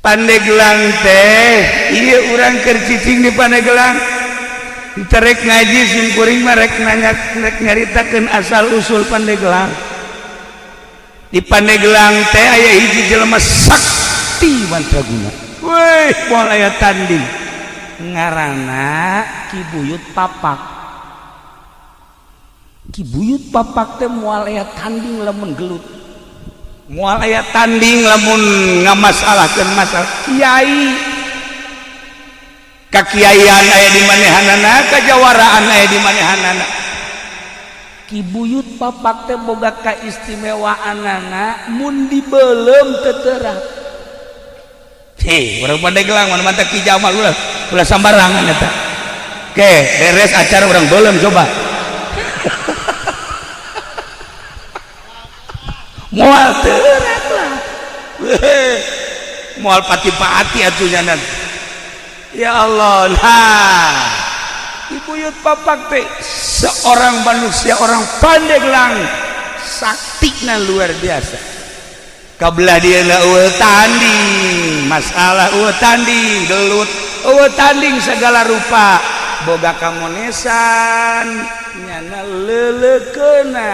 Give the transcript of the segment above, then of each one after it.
Pandeglang teh iya urang keur cicing di Pandeglang terek ngaji simkuring mah rek nyaritakeun asal usul Pandeglang. Di Pandeglang teh aya hiji jelema sakti mandraguna. Weh, moal aya tanding. Ngaranna Ki Buyut Papak. Ki Buyut Papak teh moal aya tanding lamun gelut. Moal aya tanding lamun ngamasalahkeun masalah kiai. Kakiaian aya di manehanana, kajawaraan aya di manehanana. Ki Buyut Papak teh boga kaistimewaanana mun dibeulem teu teurat. Urang Pandeglang mana mantap Ki Jamal ulah sambarangan eta. Oke, beres acara urang beulem coba. Moal teurat lah. Moal pati-pati atuh nyanan. Ya Allah, nah Ki Buyut Papak teh seorang manusia orang Pandeglang saktina luar biasa. Kabelah dia eueuh tanding masalah, eueuh tanding gelut, eueuh tanding segala rupa, boga kamonesan nyana leuleukeunna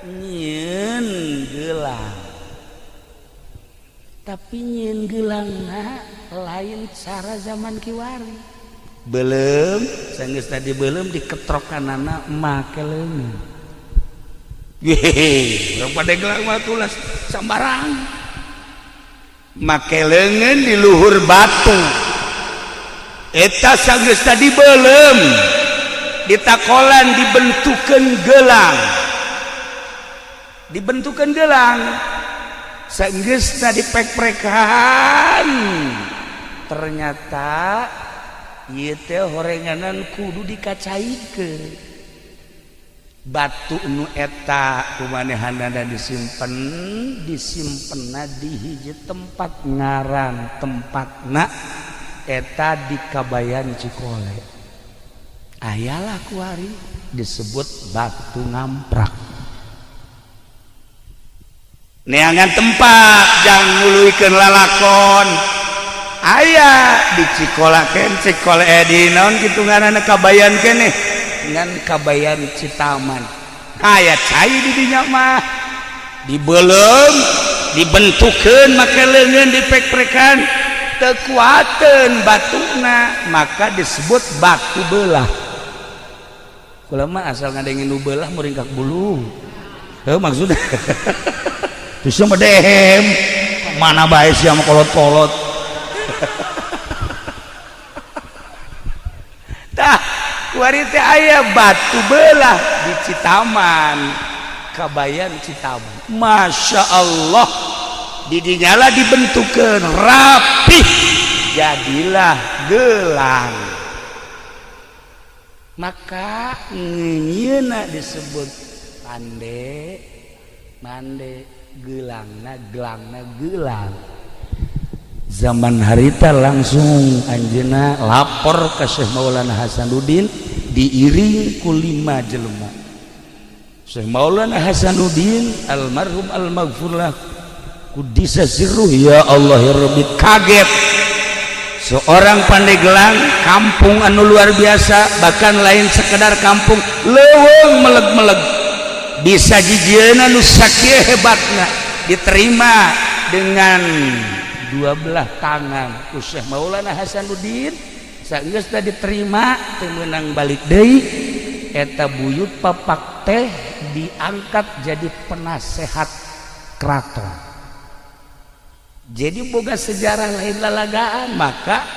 nyieun gelang. Tapi nyieun geulangna lain cara zaman kiwari. Belum sanggeus tadi belum diketrokanana make leungeun. Urang Pandeglang mah tulas sambarang. Make leungeun di luhur batu. Eta sanggeus tadi belum ditakolan dibentukeun gelang. Dibentukeun gelang. Sanggeusna dipek-prekan. Ternyata ieu teh horenganan kudu dikacaikeun. Batu nu eta kumanehanana disimpenna di hiji tempat ngaran tempatna eta di Kabayan Cikole. Ayalah kuari disebut batu ngamprak. Neangan tempat jang nguluikeun lalakon. Aya di Cikolakeun Cikole di naon kitu ngaranna Kabayan keneh. Dengan Kabayan Citaman aya cai di dinya mah dibelem dibentukeun make leungeun dipek-prekan teu kuateun batuna maka disebut batu beulah. Kula mah asal ngadengin nu beulah muringkak bulu. Heuh maksudna terus mah dehem mana bae sia mah kolot-kolot. Tah kuari teh aya batu beulah di Citaman Kabayan Citaman. Masya Allah di dinyala dibentukeun rapih jadilah gelang. Maka nyieuna disebut pande mande gelangna gelang. Zaman harita langsung anjeunna lapor ke Syekh Maulana Hasanuddin diiring ku 5 jelema. Syekh Maulana Hasanuddin almarhum al-maghfurlah kuddisa sirruh ya Allah ya Rabbi kaget. Seorang Pandeglang kampung anu luar biasa, bahkan lain sekedar kampung leuweung meleg-meleg bisa jijieuna nu sakieu hebatna diterima dengan 12 tangan ku Syekh Maulana Hasanuddin. Sageus teh diterima teu meunang balik deui eta Buyut Papak teh diangkat jadi penasehat keraton. Jadi boga sejarah lain lalagaan, maka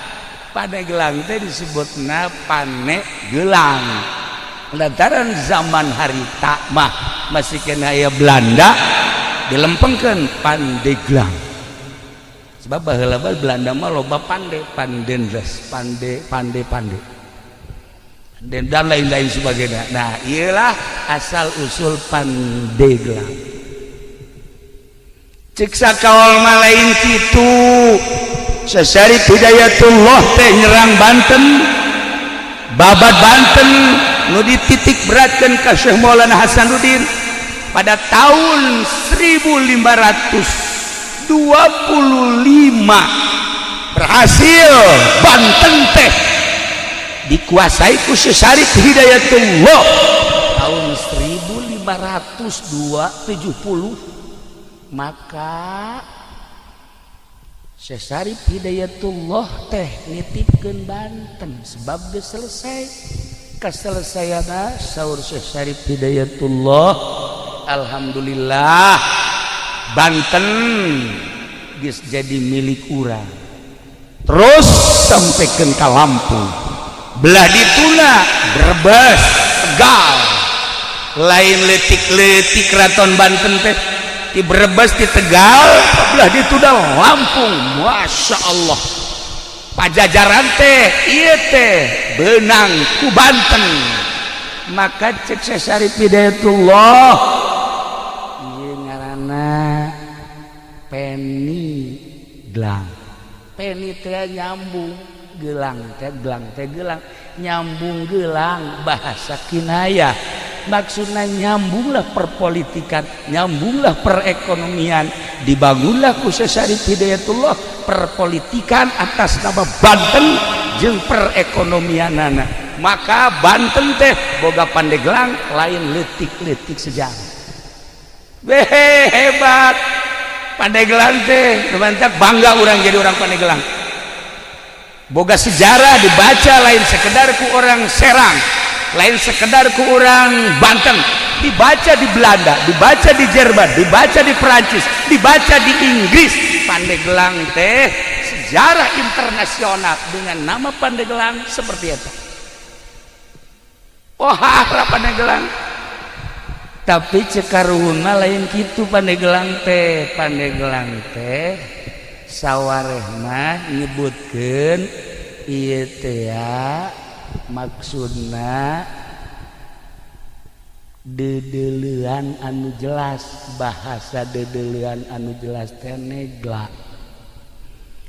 Pandeglang teh disebutna Panegelang. Lantaran zaman harita mah masih kena aya Belanda dilempengkeun Pandeglang. Sebab baheula Belanda mah loba pandendres pande dan lain-lain sebagainya. Nah iyalah asal usul Pandeglang. Cik sakawal mah lain kitu. Sasarit Hidayatullah teh nyerang Banten, babat Banten nu dititik beratkeun ka Syekh Maulana Hasanuddin pada tahun 1500 berhasil Banten teh dikuasai ku Syekh Hidayatullah tahun 1570. Maka Syekh Hidayatullah teh nitipkeun Banten sebab geus selesai. Kaselesaiana saur Syekh Hidayatullah, alhamdulillah Banten geus jadi milik urang. Terus sampaikan ke Lampung, belah dituna Brebes, Tegal, lain letik-letik keraton Banten teh di Brebes di Tegal, belah dituna Lampung. Masya Allah, Pajajaran teh ieu teh beunang ku Banten. Maka cek Syekh Hidayatullah ieu ngaranna Peni Gelang. Peni teh nyambung, gelang teh gelang, nyambung gelang bahasa kinayah. Maksudnya nyambunglah perpolitikan, nyambunglah perekonomian, dibangunlah ku Syekh Hidayatullah perpolitikan atas nama Banten jeung perekonomianana. Maka Banten teh boga Pandeglang lain letik-letik sejarah. Hebat Pandeglang teh, teman-teman bangga orang jadi orang Pandeglang. Boga sejarah dibaca lain sekedar ku orang Serang, lain sekedar ku orang Banten, dibaca di Belanda, dibaca di Jerman, dibaca di Perancis, dibaca di Inggris. Pandeglang teh sejarah internasional dengan nama Pandeglang seperti itu. Wah, Pandeglang. Tapi cekaruhuna lain kitu Pandeglang teh. Pandeglang teh sawarehna nyebutkeun ieu teh maksudna dedeleuan anu jelas. Bahasa dedeleuan anu jelas teh negla.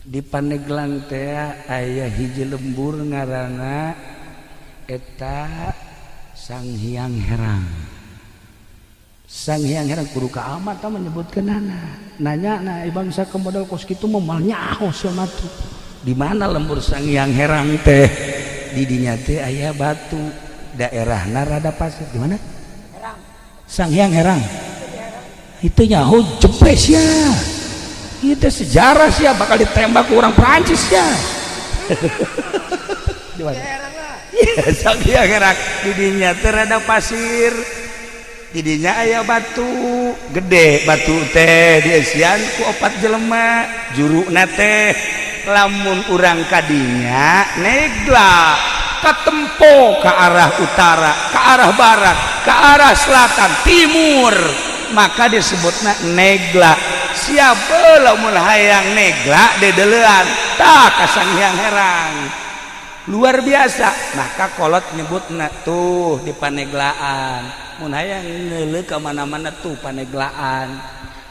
Di Pandeglang teh aya hiji lembur ngaranna eta Sanghyang Herang. Sanghyang Herang kudu ka amat menyebutkeunana. Nanya na bangsa ke modal kos kitu momal nyaho sama tuh. Di mana lembur Sanghyang Herang teh? Di dinya teh aya batu, daerahna rada pasir. Di mana? Herang. Sanghyang Herang. Itu nyaho jepres ya. Itu sejarah sih bakal ditembak ke orang Perancis ya. Di mana? Ya, Sanghyang Herang. Di dinya teh rada pasir. Didinya aya batu gede, batu teh diesian ku 4 jelema, juruna teh lamun urang kadinya negla katempo ke arah utara, ke arah barat, ke arah selatan, timur, maka disebutna negla. Siapa lamun hayang negla dedeleuan tah ka Sanghyang Herang. Luar biasa. Maka kolot nyebutna tuh di Paneglaan. Mun hayang ngeuleuh ka mana-mana tuh Paneglaan.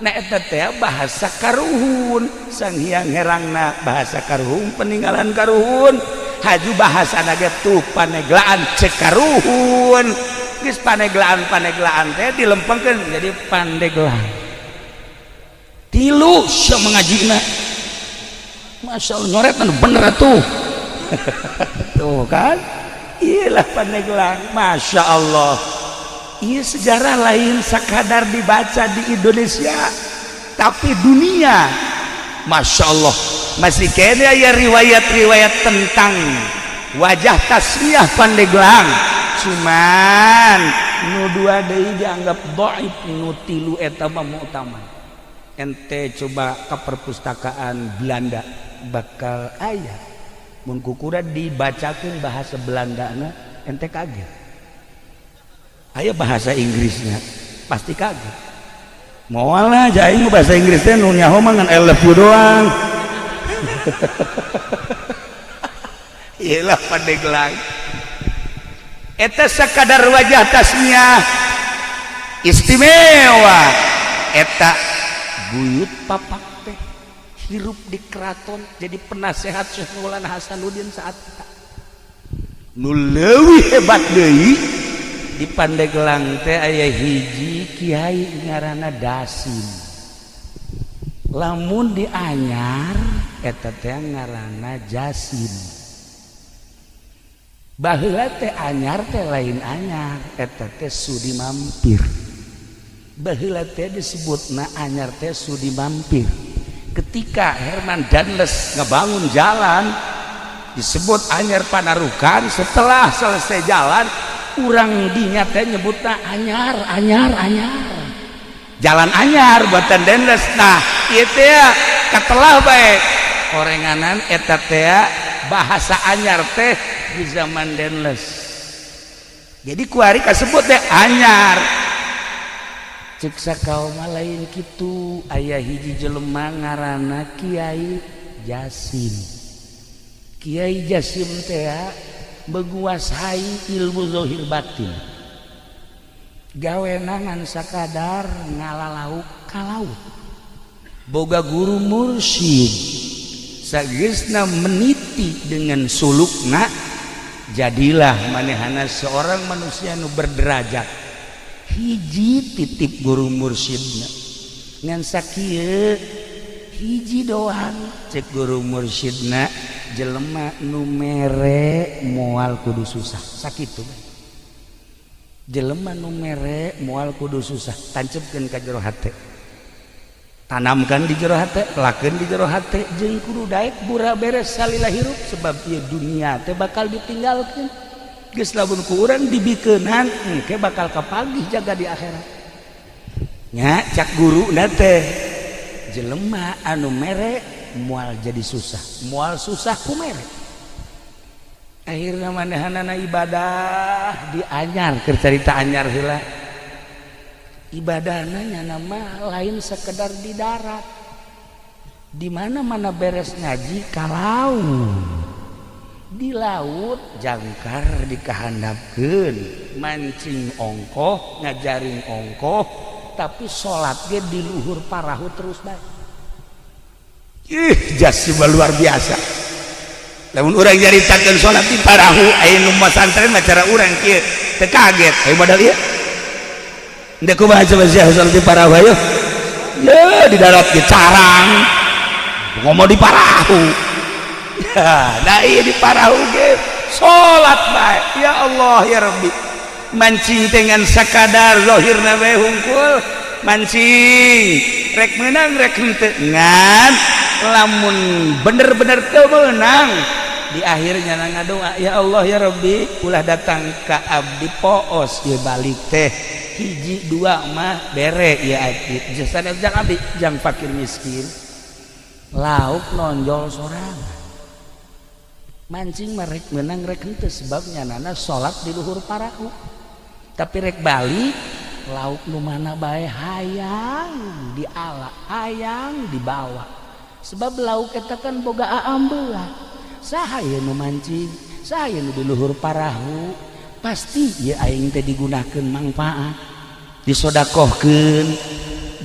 Nah eta teh bahasa karuhun. Sanghyang Herangna bahasa karuhun, peninggalan karuhun. Haju bahasana ge tuh Paneglaan cek karuhun. Geus Paneglaan teh dilempengkeun jadi Pandeglang. Tilu sia mangajina. Masyaallah nyoret bener atuh. Tuh kan, iyalah Pandeglang, masya Allah. Iya sejarah lain sekadar dibaca di Indonesia, tapi dunia, masya Allah, masih kena ya riwayat-riwayat tentang wajah tasmiyah Pandeglang. Cuman nu dua deui dianggap dhaif, nu tilu eta mah mu'tamad. Ente coba ke perpustakaan Belanda bakal aya. Mun kukura dibacakeun bahasa Belandana ente kaget. Aya bahasa Inggrisnya pasti kaget. Moal lah aing bahasa Inggris teh nu nyaho mah ngan I love you doang. Iyalah Pandeglang. Eta sakadar wajah tasmiyah istimewa. Eta buyut papak teh hirup di keraton jadi penasehat Syekh Maulana Hasanuddin saat itu. Nu leuwih hebat deui di Pandeglang teh aya hiji kiai ngaranna Dasim. lamun di anyar eta teh ngaranna jasim. Baheula teh anyar teh lain anyar, eta teh sudi mampir. Baheula teh disebutna anyar teh sudi mampir. Ketika Herman Danles ngebangun jalan disebut anyar Panarukan, setelah selesai jalan urang dinya teh nyebutna anyar jalan anyar buatan Danles. Nah ieu teh katelah bae orenganan eta teh bahasa anyar teh di zaman Danles. Jadi kuari kasebut teh anyar. Cek sakaum lain kitu, aya hiji jelema ngaranna Kiai Jasim. Kiai Jasim teh menguasai ilmu zahir batin. Gawena ngan sakadar ngalalauk ka laut. Boga guru mursyid. Sageusna meniti dengan sulukna, jadilah manehana seorang manusia nu berderajat. Hiji titip guru mursyidna ngan sakieu hiji doang cek guru mursyidna, jelema nu mere moal kudu susah sakitu. Jelema nu mere moal kudu susah tancepkeun ka jero hate, tanamkan di jero hate, lakeun di jero hate, jeung kudu daek bura beres salila hirup sebab ieu dunia teh bakal ditinggalkeun. Geus lamun ku urang dibikeunan engke bakal kapagih jaga di akhirat. Nya cak guruna teh jelema anu mere moal jadi susah, moal susah ku mere. Akhirna manehanana ibadah di anyar, keur carita anyar heula. Ibadahna nya nama lain sekedar di darat. Di mana-mana beres ngaji ka laut. Di laut jangkar dikahandapkeun, mancing ongkoh, ngajaring ongkoh, tapi sholat ge di luhur parahu terus bae. Jasim luar biasa. Lamun urang nyaritakeun sholat di parahu, aya nu masantren mah cara urang kieu teu kaget. Aya modal ieu. Endek kumaha coba sholat di parahu ayo. Ya di darat ge carang. Ngomong di parahu. Nah iya di parahu ge salat bae. Ya Allah ya Rabbi, mancing dengan sakadar zahirna bae hungkul, mancing rek meunang rek henteu ngan lamun bener-bener teu meunang di akhirnya ngadoa, ya Allah ya Rabbi, ulah datang ka abdi poos ieu balik teh hiji dua mah bere ya abdi, jasana jang abdi jang fakir miskin lauk nonjol sorangan. Mancing merek menang rek henteu sebabnya nana salat di luhur parahu. Tapi rek balik lauk nu mana bae hayang diala, hayang dibawa. Sebab lauk eta kan boga aambeula. Saha ieu nu mancing, saha ieu nu di luhur parahu, pasti ieu aing teh digunakeun mangpaat. Disodakohkeun,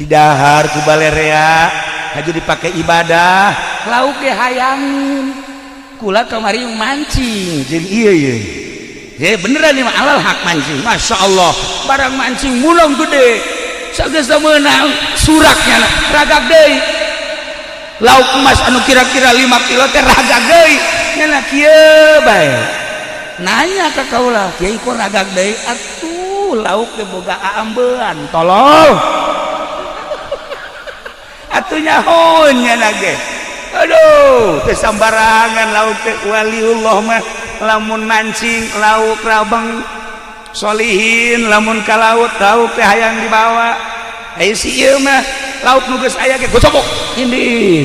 didahar ku balerea, haju dipake ibadah, lauk ge hayangin. Kula kamari mancing jeung ieu ye. Ya beneran ieu mah alal hak mancing. Masya Allah, barang mancing mulung gede. Sageus meunang suraknya ragag deui. Lauk emas anu kira-kira 5 kilo teh ragag deui. Nya kieu bae. Nanya ka kaula, kieu kok ragag deui? Atuh lauk teh boga aambean, tolol. Atuh nyahoon nya nage. Aduh, teu sambarangan lauk teh waliullah mah lamun mancing lauk rabeng solihin, lamun ka laut lauk teh hayang dibawa. Ai si ieu mah lauk nu geus aya ge gocobok indih.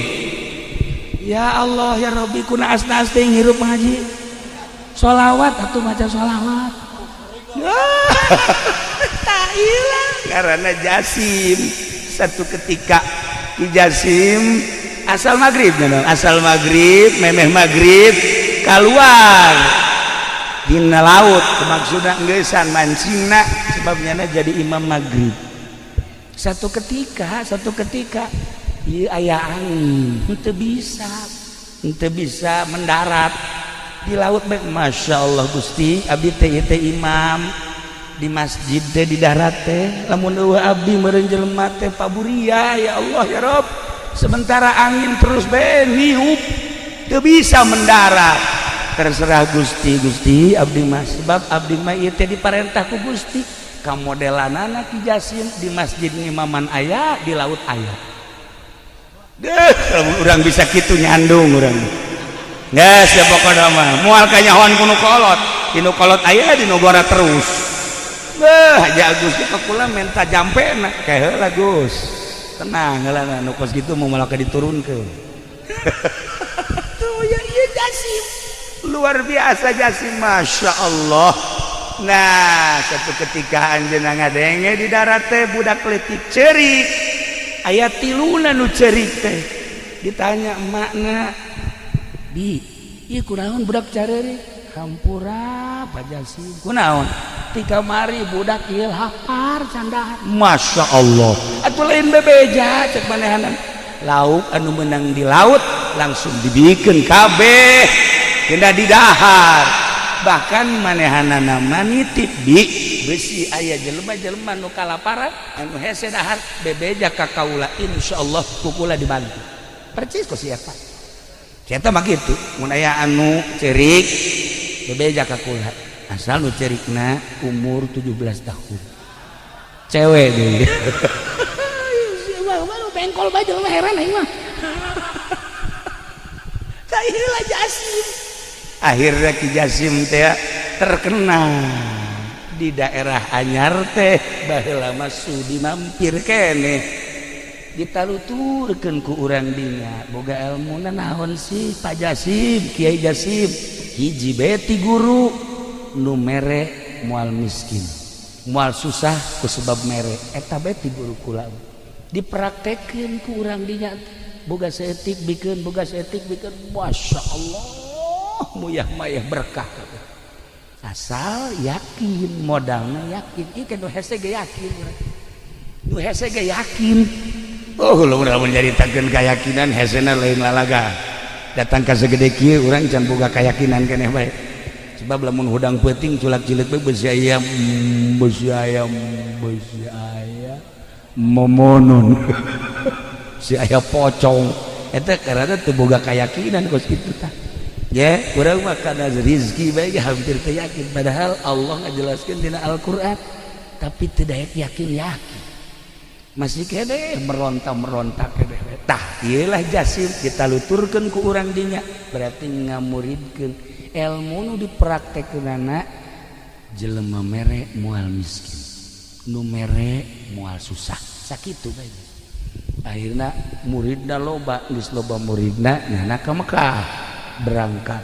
Ya Allah ya Rabbi, kunaasna teh ngirup ngaji. Sholawat atuh maca sholawat. Tak ilang karena Jasim. Satu ketika di Jasim asal maghrib, memeh maghrib keluar dina laut, maksudna geussan mancingna sebabnya jadi imam maghrib. Satu ketika ieu aya angin, henteu bisa mendarat di laut. Masya Allah Gusti, abdi teh imam di masjid teh di darat teh, lamun eueuh abdi meureun jelema teh paburia. Ya Allah ya Rabb, sementara angin terus niup teu bisa mendarat. Terserah Gusti abdi mah sebab abdi mah ieu teh diparentah ku Gusti kamodelanana Ki Jasim di masjid ngimaman aya di laut aya. Urang bisa kitu nyandung urang geus da pokona mah moal kanyahoan ku nu kolot di nu kolot aya di nu gora terus haja Agus kita kula minta jampena kae heula Gus tenang heula nu kos kitu mau malah diturunkeun tuh ya ieu Jasim luar biasa Jasim Masya Allah. Nah satu ketika anjeunna ngadenge di darat teh budak leutik ceurik aya tiluna nu ceurik teh ditanya emakna bi ieu kunaon budak careurik hampura Pak Jasim kunaon ti kamari budak ieu lapar candahan Masya Allah atuh lain bebeja cek manehanan lauk anu menang di laut langsung dibikeun kabeh tenda di dahar bahkan manehanana nitip di besi aya jelema-jelema nu kalaparan anu hese dahar bebeja ka kaula insyaallah kukula dibantu percis ku siapa eta mah kitu mun aya anu cerik bebeja ka kula asal nu cerikna umur 17 tahun cewek deui bengkol bae jelema heran aing mah tah ieu Jasim akhirnya Ki Jasim teh terkenal di daerah anyar teh baheula mah sudi mampir keneh ditaluturkeun ku urang dinya boga elmuna naon sih Pak Jasim Kiai Jasim hiji beti guru nu mere moal miskin moal susah ku sebab mere eta beti guru kula dipraktekeun ku urang dinya boga saeutik bikeun boga saeutik bikeun Masya Allah muyah mayah berkah asal yakin modalnya yakin ieu nu hese ge yakin nu hese ge yakin oh lamun menceritakeun keyakinan hesena lain lalaga datang ka segede kieu urang can boga keyakinan keneh bae sebab lamun hudang peuting culak cileuk bae beusi ayam momonun si aya pocong eta karana teu boga keyakinan kos kitu tah ya urang mah kana rezeki bae hampir teu yakin padahal Allah ngajelaskeun dina Al-Qur'an tapi teu daek yakin masih kene meronta kene tah ieu lah Jasim ditaluturkeun ku urang dinya berarti ngamuridkeun ilmu nu dipraktekeunana jelema mere moal miskin nu mere moal susah sakitu bae akhirna muridna loba geus loba muridna nyana ka Mekah berangkat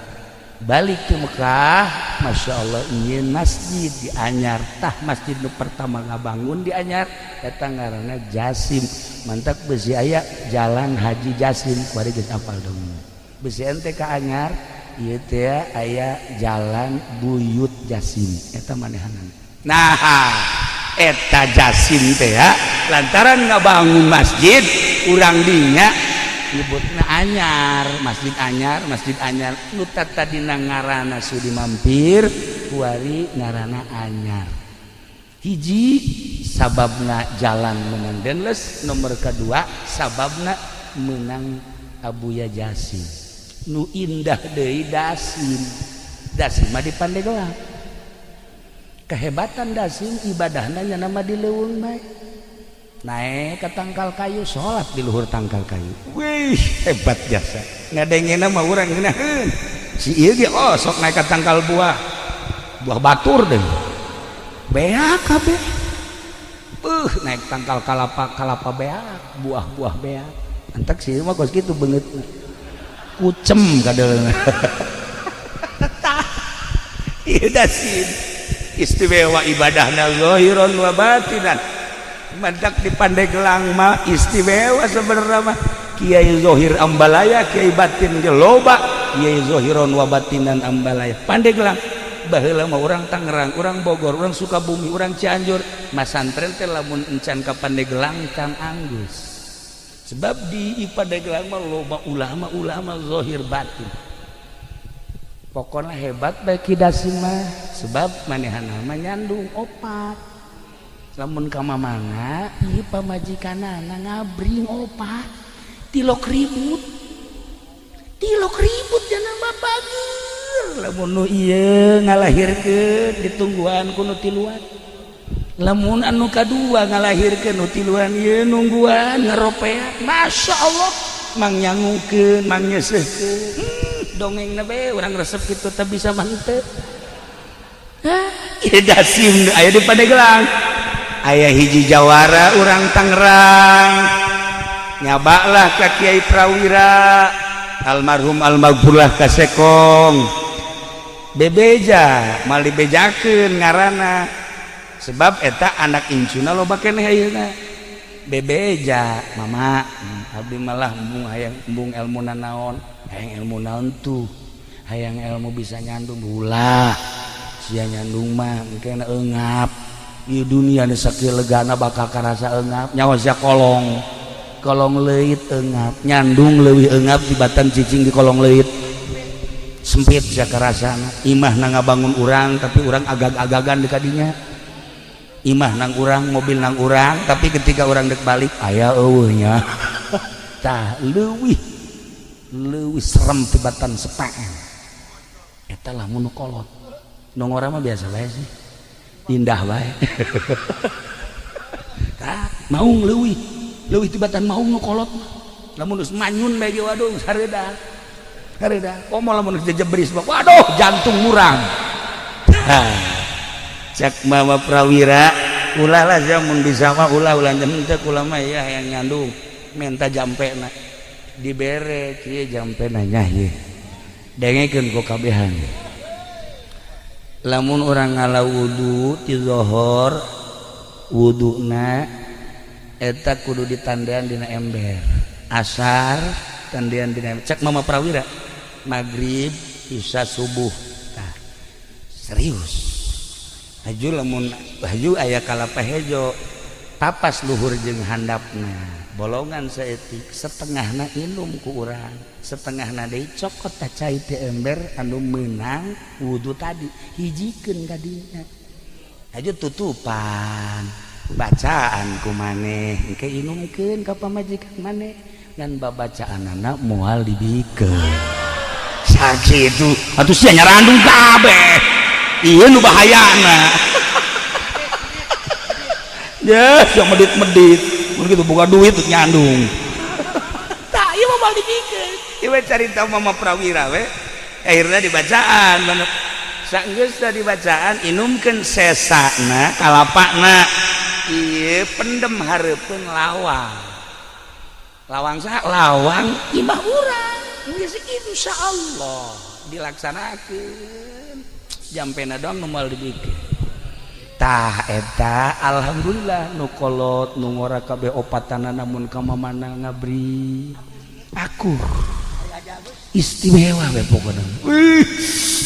balik ke Mekah Masya Allah ini masjid di Anyar tah masjid nu pertama ngabangun di Anyar eta ngaranna Jasim mantap besi aya jalan Haji Jasim kuari geus apal dong besi ente ka Anyar ieu teh aya jalan Buyut Jasim eta manehanan nah eta Jasim teh lantaran ngabangun masjid urang dinya nyebutna Anyar masjid Anyar nu tadina ngaranna sudi mampir kuari ngaranna Anyar hiji sababna jalan menang denles nomor kedua sababna menang Abuya Jasim nu indah deui Dasim mah di Pandeglang kehebatan Dasim ibadahna nya nama di leuweung bae naik ke tangkal kayu sholat di luhur tangkal kayu wih hebat jasa ngadengena mah urang ngeunaheun si ieu ge sok naik ke tangkal buah batur deh beak kabeh naik tangkal kalapa beak buah beak antak si mah kos kitu beungeutna kucem kadeuleuh ieu Dasim istimewa ibadahna zahiran wa batinan mantak di Pandeglang mah istimewa sebenarnya mah Kiai Zohir Ambalaya Kiai Batin ge loba Kiai Zohiron wa Batinan Ambalaya Pandeglang baheula mah urang Tangerang urang Bogor urang Sukabumi urang Cianjur masantren teh lamun encan ka Pandeglang can anggus sebab di Pandeglang mah loba ulama Zohir Batin pokona hebat bae Ki Dasim mah sebab manehana mah nyandung opat lamun ka mamana ieu pamajikanana ngabring opat tilok ribut jangan babager lamun nu ieu ngalahirkeun ditungguan ku nu tiluan lamun anu kadua ngalahirkeun nu tiluan ieu nungguan ngaropeak masyaallah mang nyangungkeun mang nyeseuhkeun dongengna be urang resep kitu teh bisa mantep ieu dasim aya di Pandeglang aya hiji jawara urang Tangerang nyabaklah ka Kiai Prawira almarhum almaghfurlah kasekong bebeja mal dibejakeun ngaranna sebab eta anak incuna loba keneh ayeuna bebeja mama abdi malah embung elmuna naon hayang ilmu naon tuh hayang ilmu bisa nyandung ulah sia nyandung mah engke eungap ieu dunia nu sakieu legana bakal karasa eungap nyawa sia kolong leuit eungap nyandung leuwih eungap tibatan cicing di kolong leuit sempit sia karasana imah na ngabangun urang tapi urang agag-agagan di kadinya imah nang urang mobil nang urang tapi ketika urang dek balik aya eueuhnya tah leuwih serem tibatan sepaan eta lamun nu kolot nu ngora mah biasa bae sih indah bae tah maung leuwih tibatan maung nu kolot lamun geus manyun bae waduh hareuda komo lamun geus jebris waduh jantung murang cak Mama Prawira ulah lah mun bisa mah ulah teh kula mah ya yang nyandung menta jampena dibere kieu jampena nya ieu dengekeun ku kabehan lamun urang ngala wudu ti zuhur wuduna eta kudu ditandean dina ember asar tandean dina cek Mama Prawira maghrib isya subuh tah serius haju aya kalapa hejo tapas luhur jeung handapna bolongan saeutik setengahna inum ku urang setengahna deui cokot teh cai teh ember anu meunang wudu tadi hijikeun ka dinya haju tutupan bacaan ku maneh engke inumkeun ka pamajikan maneh ngan babacaanana moal dibikeun sakitu atuh sia nyarandung kabeh iya nu bahayana ya yang medit-medit begitu buka duit tuh nyandung tak iya mau dipikir ieu carita Mama Prawira we akhirnya dibacaan saenggeus da dibacaan inumkeun sesana kalapana ieu pendem hareupeun lawang saha lawang imah urang geus insyaallah dilaksanakeun jampena doang nu moal dibikin tah eta alhamdulillah nu kolot nu ngora kabeh opatana namun ka mamana ngabri akur istimewa we pokona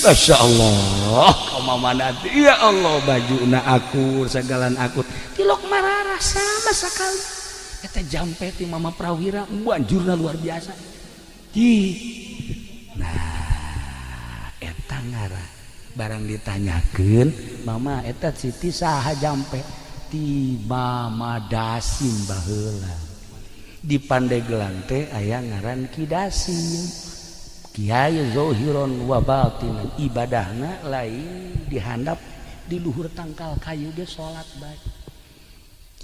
masyaallah ka mamana ya Allah bajuna akur sagalan akur tilok mararah sama sakali eta jampe ti Mama Prawira banjurna luar biasa nah eta ngara barang ditanyakeun mama eta Siti saha jampe ti Mama Dasim baheula di Pandeglang teh aya ngaran Ki Dasim Kiai zohiron wa batinan ibadahna lain dihandap di luhur tangkal kayu dia salat bae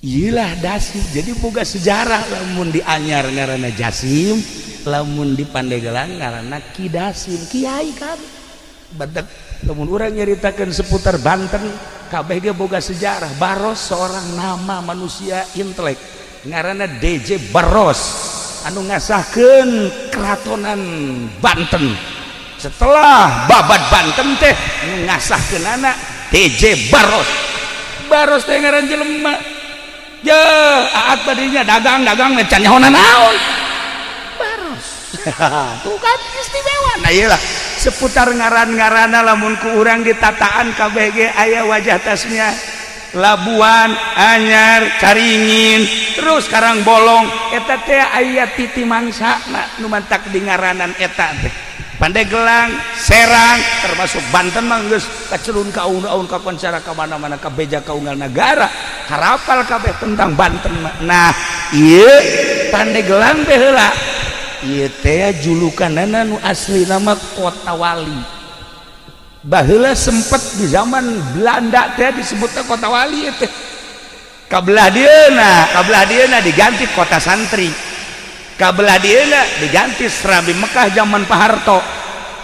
iyalah Dasim jadi boga sejarah lamun di Anyar ngaranna Jasim lamun di Pandeglang ngaranna Ki Dasim kiai kan badak lamun urang nyaritakeun seputar Banten kabeh ge boga sejarah Baros seorang nama manusia intelek ngaranna DJ Baros anu ngasahkeun keratonan Banten setelah babat Banten teh ngasahkeun anak DJ Baros teh ngaran jelema ya aat badinya dagang can nyaona naon Baros tuh kan istimewa nah iyalah seputar ngaran-ngarana lamun ku urang ditataan kabeh ge aya wajah tasnya Labuan Anyar Caringin terus Karangbolong eta teh aya titi mangsana nu mantak di ngaranan eta teh Pandeglang Serang termasuk Banten mah geus kacelun ka aun-aun ka koncara ka mana-mana ka beja ka unggal negara harapal kabeh tentang Banten mah nah ieu Pandeglang teh heula ieu teh julukanana nu asli nama Kota Wali. Baheula sempet di zaman Belanda teh disebutna Kota Wali teh. Kabelah dieuna diganti Kota Santri. Kabelah dieuna diganti Serambi Mekah zaman Pak Harto.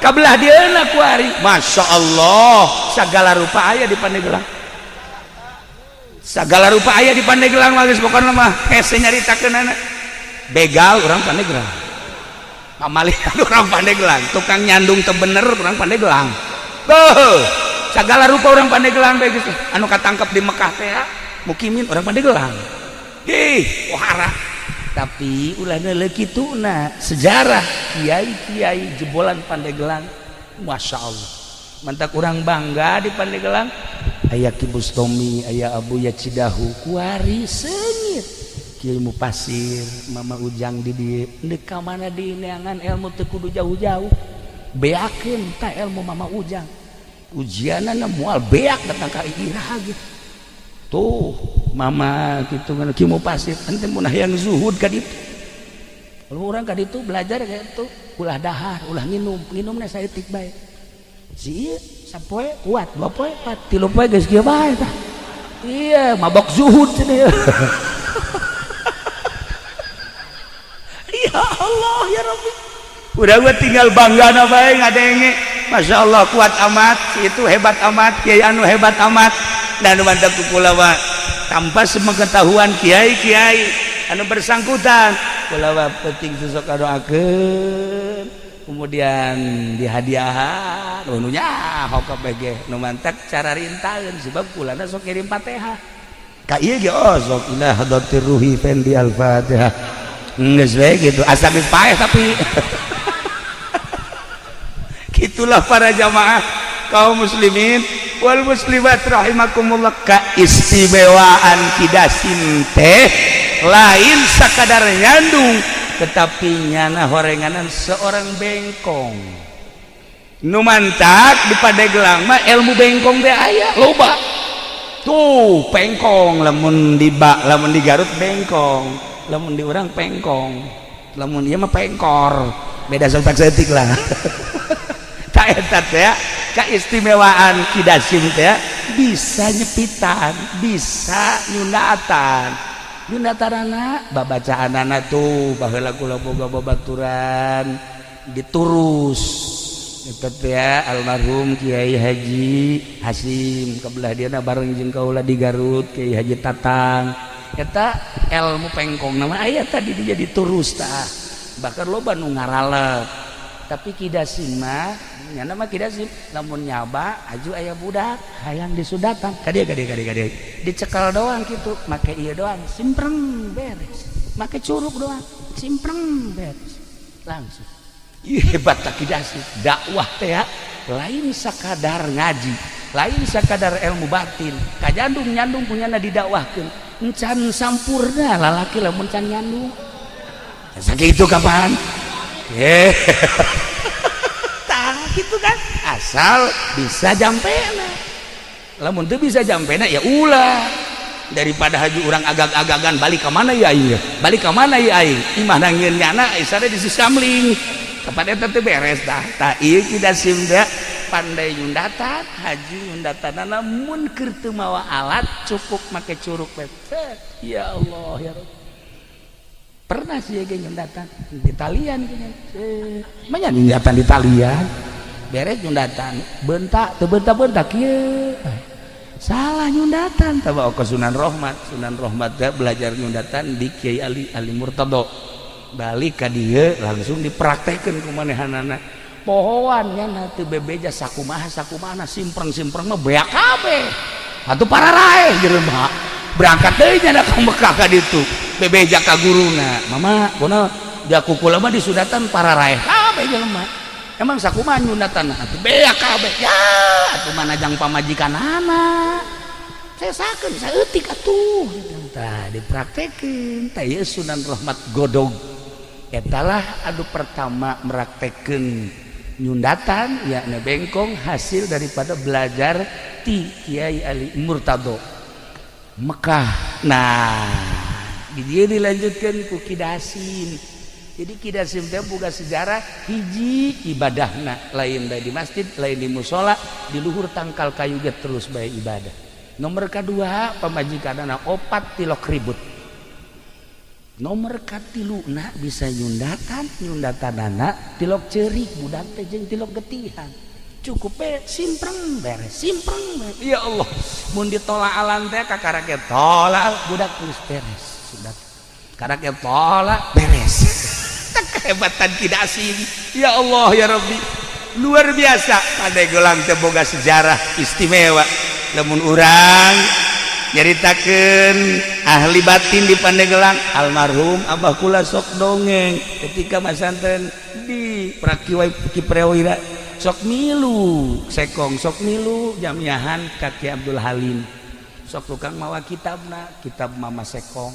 Kabelah dieuna kuari. Masya Allah, segala rupa aya di Pandeglang. Segala rupa aya di Pandeglang geus pokona mah hese nyaritakeunana. Begal orang Pandeglang, pamalihan orang Pandeglang, tukang nyandung teu bener orang Pandeglang. Tuh, segala rupa orang Pandeglang bae geus anu katangkep di Mekah teh mukimin orang Pandeglang. Wahara. Tapi ulah leuleuh kituna sejarah kiai-kiai jebolan Pandeglang. Masya Allah. Mantak urang bangga di Pandeglang. Aya Ki Bustomi, aya Abuya Cidahu, kuari seungit. Kiai Mupasir, Mama Ujang di dieu, deuk ka mana di neangan ilmu teu kudu jauh-jauh. Beakeun ta ilmu Mama Ujang. Ujianana moal beak datang ka Irah gitu. Tuh, Mama kitu kan Ki Mupasir, ente mun hayang zuhud ka ditu. Kalau urang ka ditu belajar kayak itu, ulah dahar, ulah nginumna saeutik bae. Si ieu sapoe kuat, 2 poe, 3 poe geus kieu bae tah. Iya, mabok zuhud cenah. Ya Allah ya Rabbi, udah gue tinggal bangga na bae ngadenge. Masya Allah kuat amat, itu hebat amat, kiai anu hebat amat. Dan mantap kula mah tanpa sepengetahuan kiai-kiai anu bersangkutan, kula mah penting sok kadoakeun, kemudian dihadiahan, nu nyaho ka BG, nu mantap cara rintaeun sebab kulana sok kirim Fatihah. Ka ieu ge sok ila hadatir ruhi fendi al-Fatihah. Nggak baik gitu, asal payah tapi gitulah para jamaah kaum muslimin wal muslimat rahimakumullah. Keistimewaan kidasim teh lain sakadar nyandung, tetapi nyana horenganan seorang bengkong. Nu mantak di Pandeglang mah ilmu bengkong teh aya loba. Tuh pengkong lamun di Garut bengkong, lamun di orang pengkong, lamun dia mah pengkor, beda setik lah. Tak eta teh keistimewaan kidasim teh bisa nyepitan, bisa nyundatanana babacaanana tuh baheula kula boga babaturan diturus eta teh almarhum Kiai Haji Hasim kabelah diana bareng jeung kaula di Garut Kiai Haji Tatang. Eta ilmu pengkong nama aya tadi dia diturus tah bahkan loba nu ngaralep. Tapi kidasim mah nya nama kidasim lamun nyaba aju aya budak hayang disudatan kadia dicekal doang gitu, make ieu doang simpreng beres, make curug doang simpreng beres langsung. Hebat tak kidasim. Dakwah teh lain sakadar ngaji, lain sakadar ilmu batin, kajandung nyandung punyana didakwahkeun encan sampurna lalaki lamun can nyandung sakitu kapan tah gitu kan, asal bisa jampena. Lamun teu bisa jampena ya ulah daripada haji urang agag-agagan balik ke mana ya aing, balik ke mana ya aing, imah nangieun nyana isare di Sisamling kepada eta teh beres tah. Tah ieu kidasim da pandai nyundatan, haji nyundatanana mun keur teu mawa alat cukup make curug we. Ya Allah ya Rabb. Pernah sih ge nyundatan di talian gini. Manya nyundatan di talian. Beres nyundatan, bentak teu bentak-bentak kieu. Salah nyundatan tah bawa ke Sunan Rohmat. Sunan Rohmat teh belajar nyundatan di Kiai Ali Murtado. Balik ka dieu langsung dipraktekkeun ku manehanana. Pohoan nya teu bebeja sakumaha simpreng mah beak kabeh. Atuh pararae jelema. Berangkat deui nya ka Mekah ka ditu. Bebeja ka guruna. Mama, kunaon da kukula mah disudatan pararae kabeh jelema. Emang sakumaha nyundatan atuh beak kabeh. Ya, atuh manajang pamajikanana. Sesakeun saeutik atuh. Tah dipraktekeun. Tah ieu Sunan Rohmat Godog. Etalah adu pertama meraktekeun nyundatan yakni bengkong hasil daripada belajar ti Kiai Ali Murtado Mekah. Nah, dia dilanjutkan ku kidasim Jadi Kida Sim teh boga sejarah hiji ibadahna lain bae di masjid, lain di musola, di luhur tangkal kayu ge terus bae ibadah. Nomor kedua pamajikanana opat tilok ribut. Nomor katiluna bisa nyundatanana tilok ceurik budak teh jeung tilok getihan. Cukup simpreng beres. Ya Allah, mun ditolaalan teh kakarake tolak budak geus beres. Sudah karake tolak beres. Kehebatan Kida Sim. Ya Allah ya Rabbi. Luar biasa Pandeglang teh boga sejarah istimewa. Lamun urang nyaritakeun ahli batin di Pandeglang almarhum Abah kula sok dongeng ketika masanten di Prakiwai Kiprewira sok milu sekong sok milu jamiahan Kaki Abdul Halim sok tukang mawa kitabna kitab Mama Sekong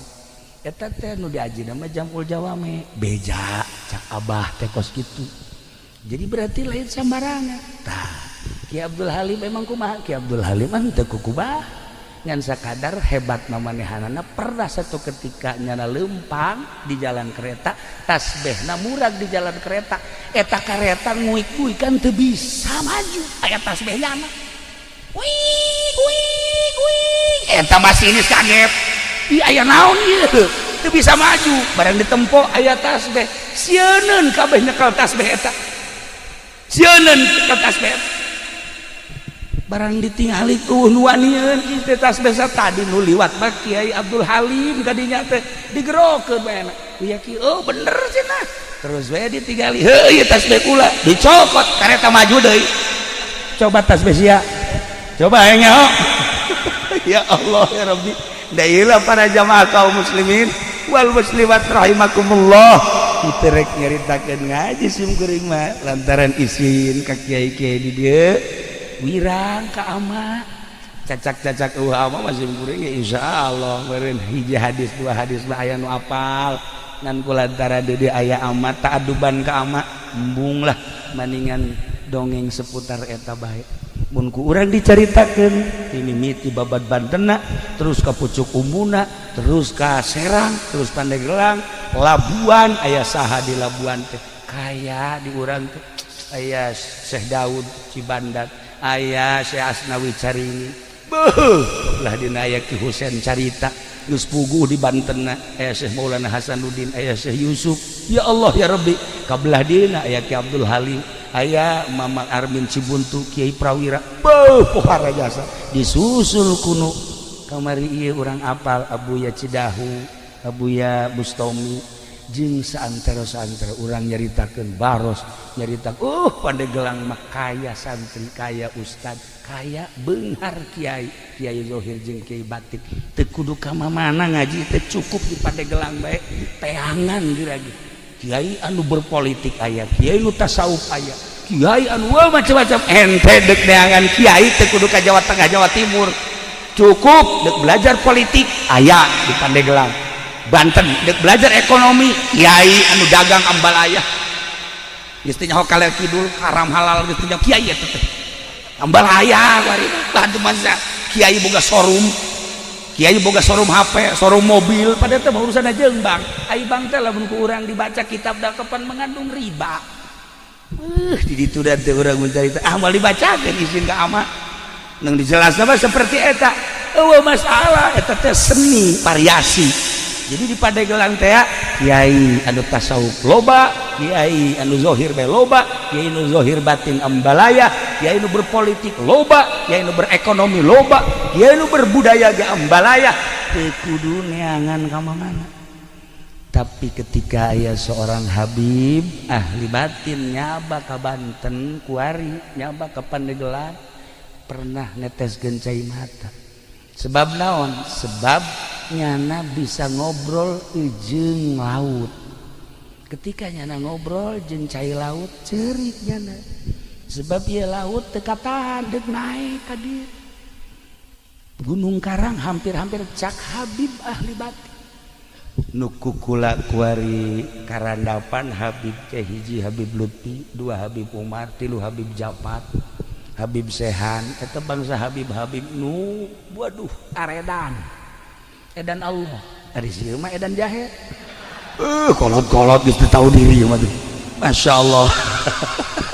eta teh nu diajina mah Jamul Jawame beja cak Abah teh kos kitu jadi berarti lain sambarangan tah Ki Abdul Halim emang kumaha Ki Abdul Halim mah teu kukubah ngan sakadar hebat mamanehanana pernah satu ketika nyana lempang di jalan kereta tasbehna murag di jalan kereta eta kareta nguik-nguik kan teu bisa maju aya tasbehnya na wih eta masinis kaget ieu aya naon ieu teu bisa maju barang ditempo aya tasbeh sieun kabeh nyekel tasbeh eta sieun nyekel tasbeh eta barang ditingali nuanieun ieu tasbeh tadi nu liwat mah Kiai Abdul Halim kadinya teh digerokeun bae ya ki oh bener cenah terus we ditinggali heuh ieu tasbeh kula dicokot kareta maju deui coba tasbeh sia coba aya nyaho ya Allah ya Rabbi dailah para jamaah kaum muslimin wal muslimat rahimakumullah kita rek nyaritakeun ngaji sim geuring mah lantaran izin ka kiai-kiai di dieu wirang ka ama cacak-cacak ama masih kuring ya insyaallah meureun hiji hadis dua hadis mah aya nu apal ngan kulantaran deui aya ama taaduban ka ama embung lah maningan dongeng seputar eta bae mun ku urang dicaritakeun mimiti babad Bantenna terus ka pucuk Umbuna terus ka Serang terus Pandeglang Labuan aya saha di Labuan teh kaya di urang teh aya Syekh Daud Cibandat aya Syekh Asnawi Carini beuh lah dina aya Ki Husein carita geus puguh di Bantenna aya Syekh Maulana Hasanuddin aya Syekh Yusuf ya Allah ya Rabbi kabelah dina aya Ki Abdul Halim aya Mama Armin Cibuntu Kiai Prawira beuh pohara jasa disusul kuno kamari ieu urang apal Abuya Cidahu Abuya Bustomi jeung saantara urang nyaritakeun baros nyaritakeun Pandeglang mah kaya santri kaya ustad kaya beunghar kiai Zohir jeung Kiai Batik teu kudu ka mana ngaji teh cukup di Pandeglang bae teangan diragi kiai anu berpolitik aya kiai nu tasawuf aya kiai anu macam-macam ente deuk teangan kiai teu kudu ka Jawa Tengah Jawa Timur cukup deuk belajar politik aya di Pandeglang Banten dek belajar ekonomi kiai anu dagang ambalaya istinya hokalel kidul haram halal istinya kiai eta teh ambalaya bari bantu masa kiai boga showroom HP showroom mobil pada teh urusan jeung bang ai bang teh lamun ku urang dibaca kitab dakepan mengandung riba di ditu da teh urang mencari teh moal dibacakeun izin ka ama nang dijelasna mah seperti eta eueuh masalah eta teh seni variasi. Jadi di Pandeglang teh kiai anu tasawuf loba, kiai anu zohir bae loba, kiai anu zohir batin ambalaya, kiai anu berpolitik loba, kiai anu berekonomi loba, kiai anu berbudaya ge ambalaya. Teu kudu neangan ka mana. Tapi ketika aya seorang Habib ahli batin nyaba ka Banten kuari, nyaba ka Pandeglang pernah neteskeun cai mata. Sebab naon? Sebab nyana bisa ngobrol jeung laut ketika nyana ngobrol jeung cai laut ceurik nyana sebab ieu laut teu katahan deuk naik ka dieu Gunung Karang hampir-hampir cak Habib ahli batin nu kukula kuari karandapan Habib teh hiji Habib Lutfi dua Habib Umar tilu Habib Japat Habib Sehan eta bangsa Habib-habib nu waduh aredan edan Allah ari sieu mah edan jahe kolot-kolot geus tahu diri mah tuh. Masya Allah.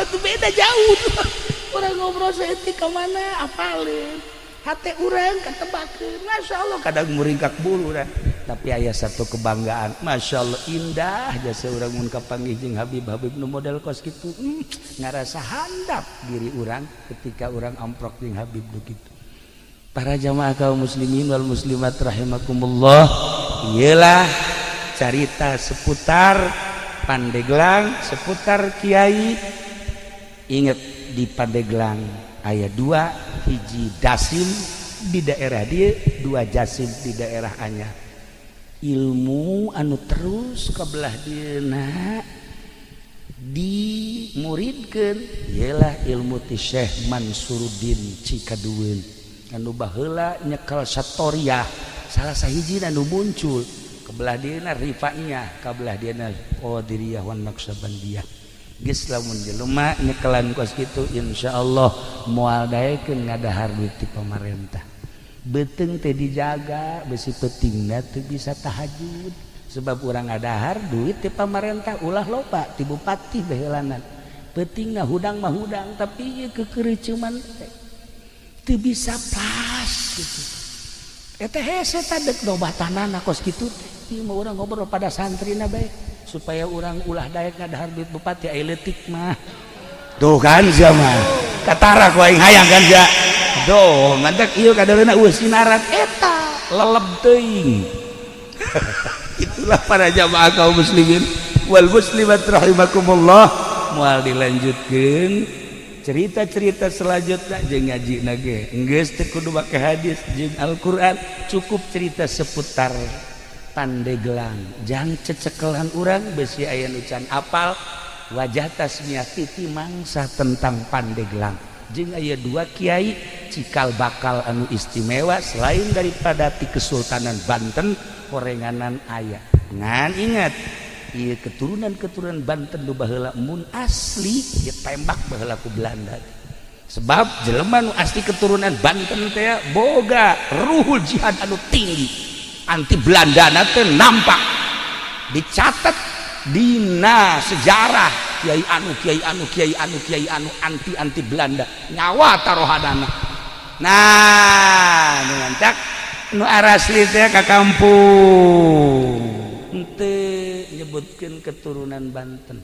Itu beda jauh tuh. Orang ngobrol seetik ke mana apalin. Hati orang ketebakeun. Masya Allah kadang muringkak bulu dah. Tapi aya satu kebanggaan. Masya Allah indah jasa urang mun kapanggih jeung Habib nu model kos kitu. Ngarasa handap diri orang ketika orang amprok jeung Habib begitu. Para jamaah kaum muslimin wal muslimat rahimakumullah. Iyalah cerita seputar Pandeglang, seputar Kiai. Ingat di Pandeglang aya 2 hiji Dasim di daerah dia, 2 Jasim di daerah Anyar. Ilmu anu terus kabelah dieuna dimuridkeun ialah ilmu ti Syekh Mansuruddin Cikadueun anu baheula nyekel satoriyah salah sahiji anu muncul kabelah dieuna Rifaiyah kabelah dieuna Qadiriyah wan Naqsabandiyah. Geus lamun jelema nyekelan kos kitu insyaallah moal daekeun ngadahar duit ti pamarentah. Beteung teh dijaga besi pentingna teu bisa tahajud sebab urang ngadahar duit ti pamarentah ulah loba ti bupati baheulanan. Pentingna hudang mah hudang tapi ieu kekereucuman teh teu bisa pas gitu. Eta hese tadek dobatanana kos kitu teh. Ieu mah urang ngobrol pada santrina bae supaya orang ulah daek ngadahar duit bupati aya leutik mah. Tuh kan zaman katara ku aing hayang kan ja. Doh ngadek ieu kadaleuna eueuh sinaran eta leleb teuing. Itulah para jamaah kaum muslimin wal muslimat rahimakumullah. Moal dilanjutkeun cerita-cerita selanjutnya jeung ngajina ge. Geus teu kudu make hadis jeung Al-Qur'an, cukup cerita seputar Pandeglang. Jang cecekelan urang besi aya nu can apal wajah tasmiyah titi mangsa tentang Pandeglang. Jeung aya 2 kiai cikal bakal anu istimewa selain daripada ti Kesultanan Banten horenganan aya. Ngan ingat ieu keturunan-keturunan Banten nu baheula mun asli ieu tembak baheula ku Belanda. Sebab jelema nu asli keturunan Banten teh boga ruhul jihad anu tinggi. Anti Belanda teh nampak dicatat dina sejarah kiai anu anti Belanda nyawa taruhanana. Nah dengan tak nu arasli teh ka kampung teu nyebutkeun keturunan Banten,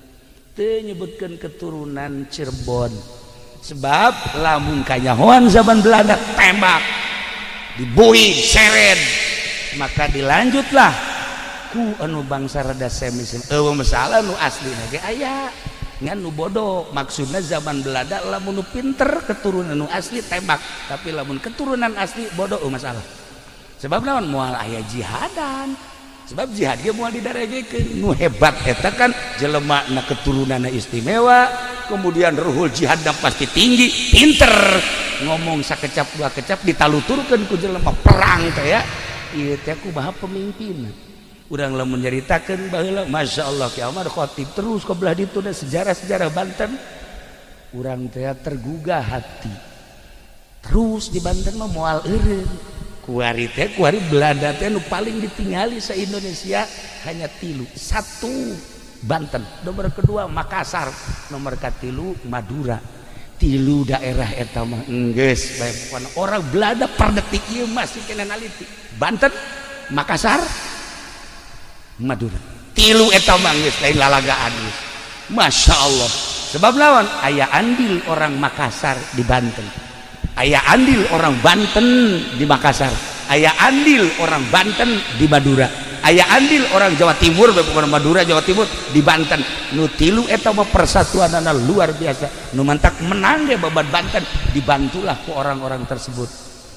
teu nyebutkeun keturunan Cirebon sebab lamun kanyahoan zaman Belanda tembak dibuih seret. Maka dilanjutlah ku anu bangsa rada semis masalah nu asli ge aya ngan nu bodoh maksudna zaman Belanda lamun nu pinter keturunan nu asli tembak tapi lamun keturunan asli bodoh masalah sebab naon moal aya jihadan sebab jihad ge moal didaregekeun nu hebat eta kan jelema na keturunanna istimewa kemudian ruhul jihadna pasti tinggi pinter ngomong sakecap dua kecap ditaluturkeun ku jelema perang teh ya. Ieu teh kumaha pemimpin. Urang lamun nyaritakeun baheula masyaallah Ki Amar Khatib terus ka belah ditu da sejarah-sejarah Banten. Urang teh tergugah hati. Terus di Banten mah moal eureun. Kuari teh kuari Belanda teh nu paling ditingali sa Indonesia hanya 3. 1 Banten, nomor kedua Makassar, nomor katilu Madura. 3 daerah eta mah geus bae orang Belanda per detik ieu masih kena naliti. Banten, Makassar, Madura. 3 eta mah geus lain lalagaan geus. Masya Allah. Sebab lawan aya andil orang Makassar di Banten. Aya andil orang Banten di Makassar. Aya andil orang Banten di Madura. Aya andil orang Jawa Timur bukan Madura Jawa Timur di Banten. Nu 3 eta mah persatuanana luar biasa. Nu mantak menang ge babat Banten dibantulah ku orang-orang tersebut.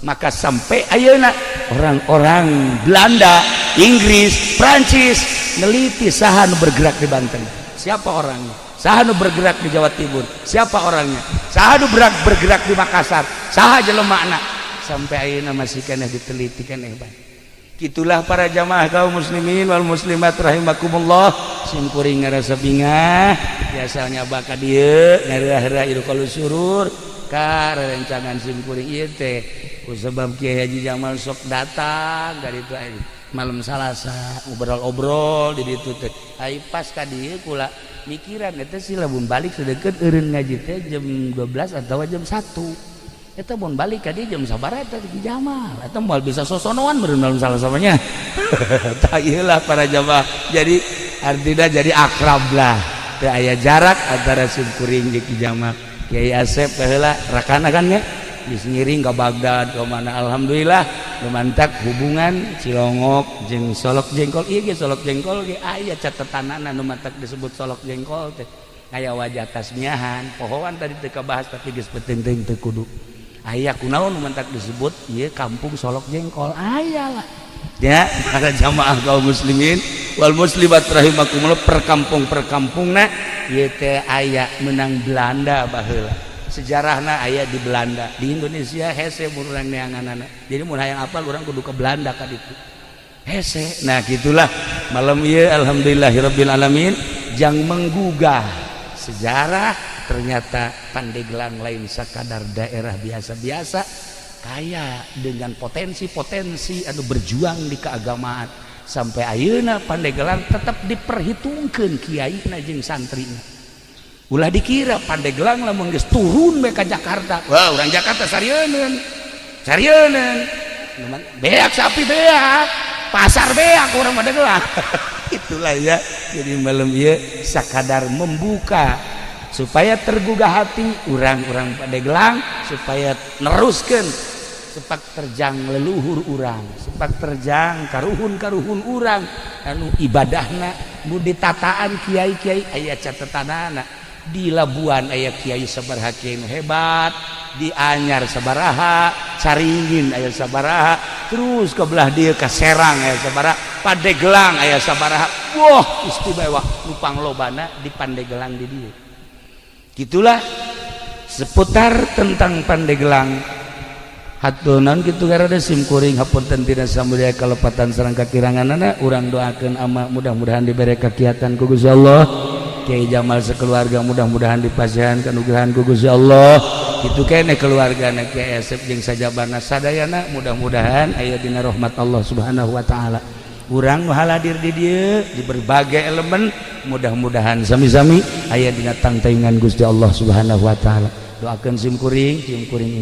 Maka sampai ayeuna orang-orang Belanda, Inggris, Prancis neliti saha nu bergerak di Banten. Siapa orangnya? Saha nu bergerak di Jawa Timur? Siapa orangnya? Saha nu bergerak di Makassar? Saha jelemana? Sampai ayeuna masih keneh diteliti keneh bae. Itulah para jamaah kaum muslimin wal muslimat rahimakumullah. Sim kuring ngarasa bingah biasanya baka dieu ngarah-rah ieu kalau surur ka rencangan sim kuring ieu teh ku sebab Kiai Haji Jamal sok datang dari itu malam Salasa ngobrol-obrol di ditu teh ai pas ka dieu kula mikiran eta si lamun balik sedeket eureun ngaji teh jam 12 atau jam 1 eta mun balik ka dieu jam sabaraha eta di Jamal eta moal bisa sosonoan meureun malam Salasa mah nya tah ieu lah para jamaah jadi artinya jadi akrab lah teu aya jarak antara simkuring jeung Ki Jamal Kiai Asep baheula rakana kan nya geus ngiring ka Baghdad ka mana alhamdulillah lumantak hubungan Cilongok jeung Solok Jengkol ieu ge Solok Jengkol ge aya catetanana nu mantak disebut Solok Jengkol teh aya wajah tasmiahan pohoan tadi teu kabahas tapi geus penting teu kudu aya kunaon nu mantak disebut ieu kampung Solok Jengkol aya lah ya para jamaah kaum muslimin wal muslimat rahimakumullah perkampung-perkampungna ieu teh aya menang Belanda baheula sejarahna aya di Belanda di Indonesia hese urang neanganana jadi mun hayang apal urang kudu ke Belanda ka ditu hese nah gitulah malam ieu alhamdulillahirabbil alamin jang menggugah sejarah ternyata Pandeglang lain sakadar daerah biasa-biasa kaya dengan potensi-potensi anu berjuang di keagamaan sampai ayeuna Pandeglang tetap diperhitungkeun kiaina jeung santrina ulah dikira Pandeglang lamun geus turun we ka Jakarta wah urang Jakarta sarieun beak sapi beak pasar beak urang Pandeglang itulah ya jadi malam ieu sakadar membuka supaya tergugah hati urang-urang Pandeglang supaya neruskeun sepak terjang leluhur urang sepak terjang karuhun-karuhun urang anu ibadahna nu ditataan kiai-kiai aya catetanana di Labuan aya kiai sabaraha kiai nu hebat di Anyar sabaraha Caringin aya sabaraha terus ke belah dieu ka Serang aya sabaraha Pandeglang aya sabaraha wah istimewa nu panglobana di Pandeglang di dieu gitulah seputar tentang Pandeglang hatunan kitu garada simkuring hapunten tina samudaya kalepatan sareng kakiranganana urang doakeun ama mudah-mudahan dibere kakiatan ku Gusti Allah Kiai Jamal sekeluarga mudah-mudahan dipasihan kanugrahan ku Gusti Allah kitu keneh keluargana Kiai Asep jeung sajabana sadayana mudah-mudahan aya dina rahmat Allah Subhanahu wa taala urang nu haladir di dieu di berbagai elemen mudah-mudahan sami-sami aya dina tangtaingan Gusti Allah Subhanahu wa taala doakeun simkuring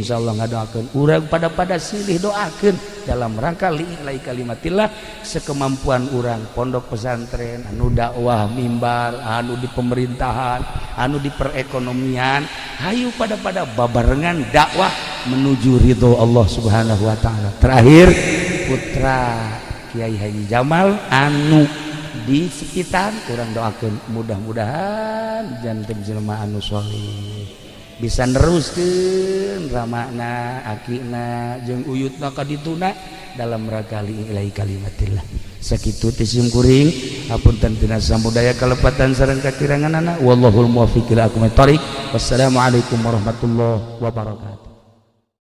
insyaallah ngadoakeun urang pada silih doakeun dalam rangka lillahi kalimatillah sekemampuan urang pondok pesantren anu dakwah mimbar anu di pemerintahan anu di perekonomian hayu pada babarengan dakwah menuju ridho Allah Subhanahu wa taala terakhir putra Kiai Haji Jamal anu di sekitar urang doakeun mudah-mudahan janten jelema anu sholih bisa neruskeun ramana akina jeung uyutna ka dituna dalam rangka lillahi kalimatillah sakitu ti simkuring hapunten tina samudaya kalepatan sareng kakiranganana wallahul muwaffiq ila aqwamit thoriq wassalamualaikum warahmatullahi wabarakatuh.